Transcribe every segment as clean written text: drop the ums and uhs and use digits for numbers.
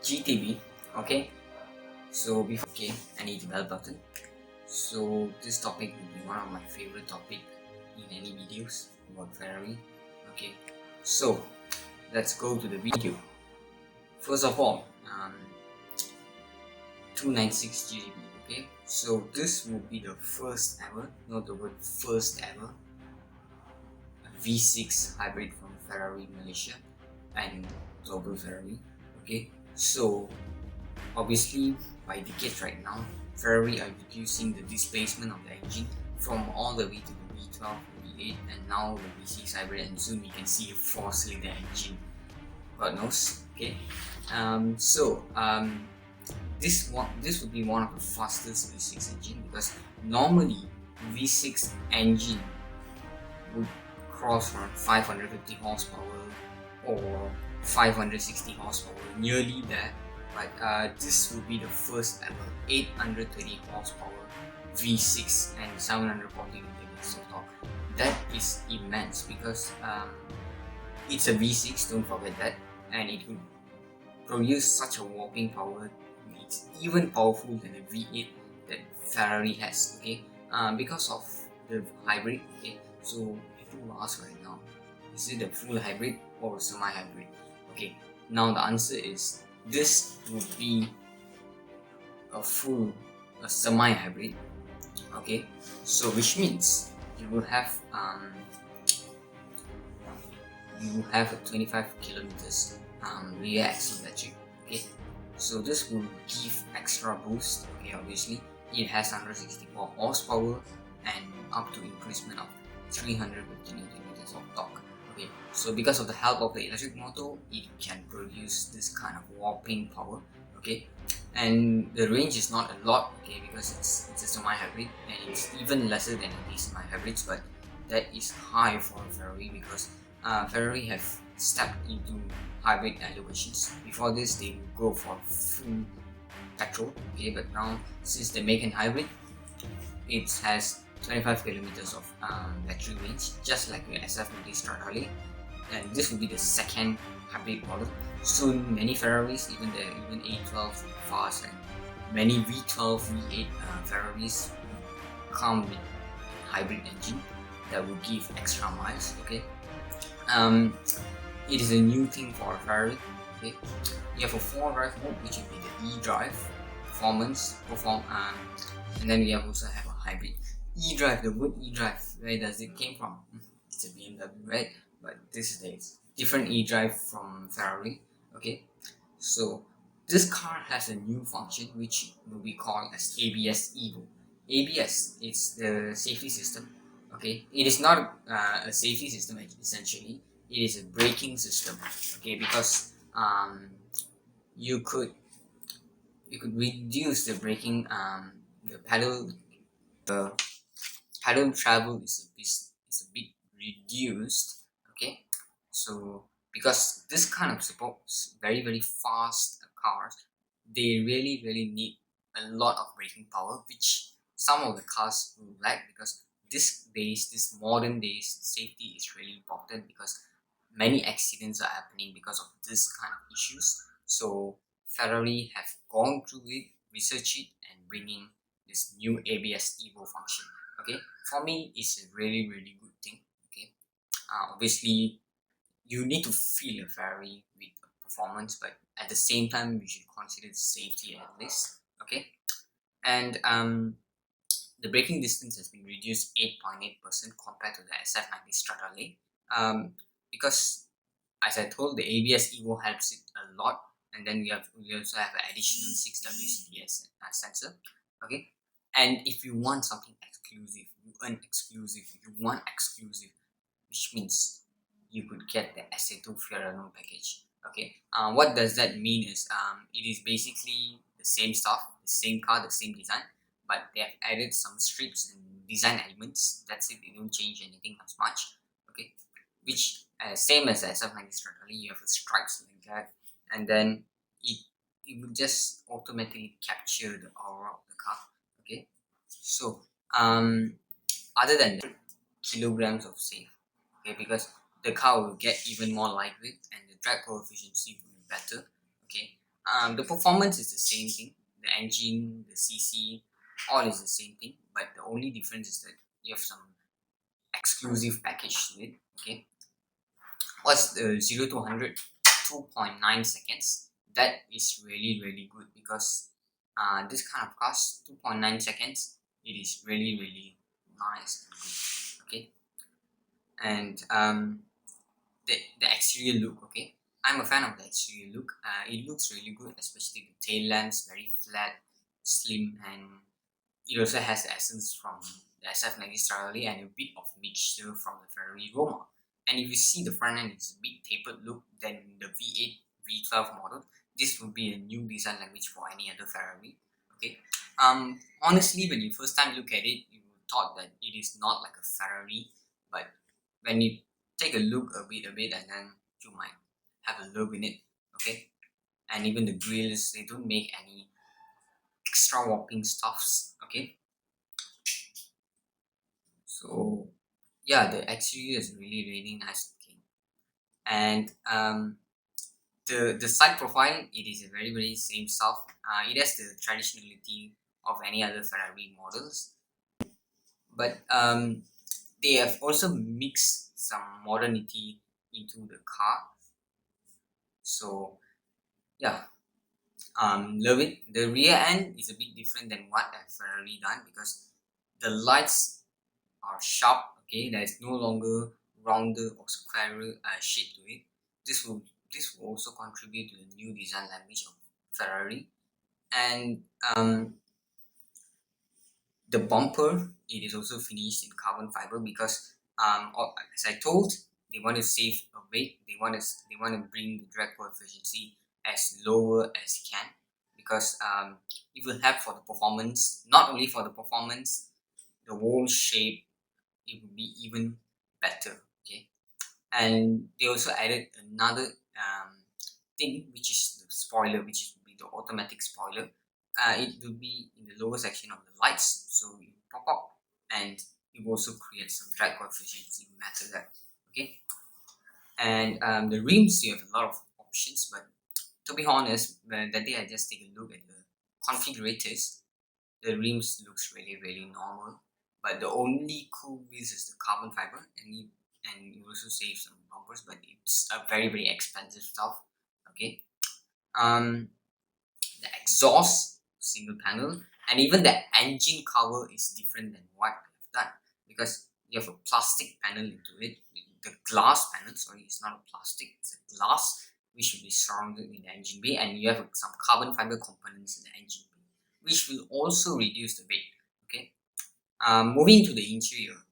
GTB. Okay, so before I need the bell button. So this topic will be one of my favorite topic in any videos about Ferrari. Okay, so let's go to the video. First of all, 296 GTB. Okay, so this will be the first ever, not the word first ever, V6 hybrid from Ferrari Malaysia and Global Ferrari. Okay, so obviously by decades right now, Ferrari are reducing the displacement of the engine from all the way to the V12, V8, and now the V6 hybrid, and soon we can see a 4-cylinder engine. God knows. Okay, this would be one of the fastest V6 engine, because normally V6 engine would cross around 550 horsepower or 560 horsepower, nearly there. But this will be the first ever 830 horsepower V6 and 740 Newton of torque. That is immense, because it's a V6, don't forget that, and it will produce such a whopping power. It's even powerful than the V8 that Ferrari has. Okay, because of the hybrid. Okay, so if you ask right now, is it a full hybrid or a semi-hybrid? Okay, now the answer is this would be a semi-hybrid. Okay, so which means you will have a 25 kilometers rear axle battery. Okay, so this will give extra boost. Okay, obviously it has 164 horsepower and up to increasement of 350 Newton meters of torque. Okay, so because of the help of the electric motor, it can produce this kind of whopping power. Okay, and the range is not a lot. Okay, because it's a semi-hybrid, and it's even lesser than the semi-hybrids, but that is high for Ferrari, because Ferrari have stepped into hybrid elevations. Before this, they would go for full petrol. Okay, but now since they make an hybrid, it has 25 kilometers of battery range, just like the SF90 Stradale, and this will be the second hybrid model. Soon, many Ferraris, even A12 fast and many V12, V8 Ferraris will come with hybrid engine that will give extra miles. Okay, it is a new thing for a Ferrari. Okay, you have a 4-drive mode, which will be the E-drive, and then we also have a hybrid. E-drive, the word E-drive, where does it came from? It's a BMW, right? But this is the different E-drive from Ferrari. Okay, so this car has a new function which will be called as ABS Evo. ABS is the safety system. Okay, it is not a safety system essentially. It is a braking system. Okay, because you could reduce the braking, the pedal travel is a bit reduced. Okay, so because this kind of supports very fast cars, they really need a lot of braking power, which some of the cars will lack, because this modern days, safety is really important, because many accidents are happening because of this kind of issues. So Ferrari have gone through it, research it, and bringing this new ABS Evo function. Okay, for me, it's a really good thing. Okay, obviously you need to feel a Ferrari with performance, but at the same time, we should consider the safety at least. Okay, and the braking distance has been reduced 8.8% compared to the SF90 Stradale, because as I told, the ABS Evo helps it a lot, and then we also have an additional 6W sensor. Okay, and if you want something exclusive, which means you could get the Assetto Fiorano package. Okay, what does that mean is it is basically the same stuff, the same car, the same design, but they have added some strips and design elements. That's it, they don't change anything as much. Okay, which same as the SF90 Stradale, you have the stripes like that, and then it will just automatically capture the aura of the car. Okay, so other than that, kilograms of save. Okay, because the car will get even more lightweight and the drag coefficient will be better. Okay, The performance is the same thing. The engine, the CC, all is the same thing. But the only difference is that you have some exclusive package to it. Okay, what's the 0 to 100? 2.9 seconds. That is really good because this kind of cars, 2.9 seconds, it is really nice and good. Okay, and the exterior look. Okay, I'm a fan of the exterior look. It looks really good, especially the tail lamps, very flat, slim, and it also has the essence from the SF90 Stradivari and a bit of mixture from the Ferrari Roma. And if you see the front end, it's a bit tapered look than the V8, V12 model. This would be a new design language for any other Ferrari. Okay. Honestly, when you first time look at it, you thought that it is not like a Ferrari, but when you take a look a bit, and then you might have a look in it. Okay. And even the grills, they don't make any extra whopping stuffs. Okay. So yeah, the exterior is really nice looking, and the side profile, it is a very same stuff. It has the traditionality of any other Ferrari models, but they have also mixed some modernity into the car. So yeah, love it. The rear end is a bit different than what a Ferrari done because the lights are sharp. Okay, there is no longer rounded or square shape to it. This will also contribute to the new design language of Ferrari. And the bumper, it is also finished in carbon fiber because as I told, they want to save a weight. They want to bring the drag coefficient as lower as can because it will help for the performance. Not only for the performance, the whole shape, it will be even better. Okay, and they also added another thing, which is the spoiler, which will be the automatic spoiler. It will be in the lower section of the lights, so it will pop up, and it will also create some drag coefficient matter there. Okay, and the rims, you have a lot of options, but to be honest, when that day I just take a look at the configurators, the rims looks really normal, but the only cool piece is the carbon fiber, and you also save some bumpers, but it's a very expensive stuff. Okay, um the exhaust single panel, and even the engine cover is different than what I've done because you have a plastic panel into it. The glass panel, sorry, it's not a plastic, it's a glass, which will be surrounded in the engine bay, and you have some carbon fiber components in the engine bay, which will also reduce the weight. Okay, moving to the interior,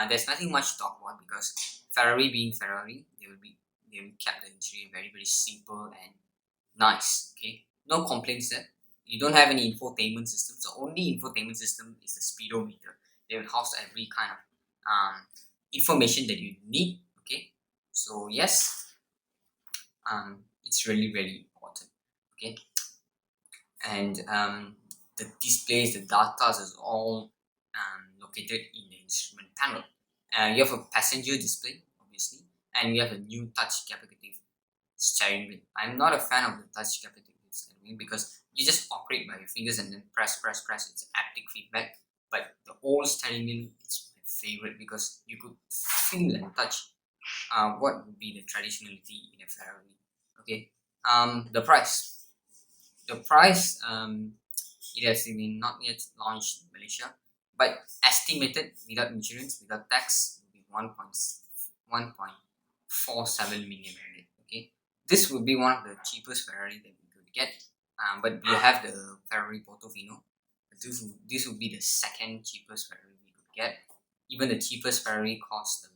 there's nothing much to talk about because Ferrari being Ferrari, they will keep the interior very simple and nice. Okay, no complaints there. You don't have any infotainment system. The only infotainment system is the speedometer. They will house every kind of information that you need. Okay, so yes, it's really important. Okay, and the displays, the data is all located in the instrument panel. You have a passenger display, obviously, and you have a new touch capacitive steering wheel. I'm not a fan of the touch capacitive steering wheel because you just operate by your fingers and then press. It's haptic feedback. But the old steering wheel is my favorite because you could feel and touch what would be the traditionality in a Ferrari. Okay, the price. The price, it has been not yet launched in Malaysia, but estimated without insurance, without tax, will be 1.47 million ringgit. Okay, this would be one of the cheapest Ferrari that we could get. But we have the Ferrari Portofino. This would be the second cheapest Ferrari we could get. Even the cheapest Ferrari costs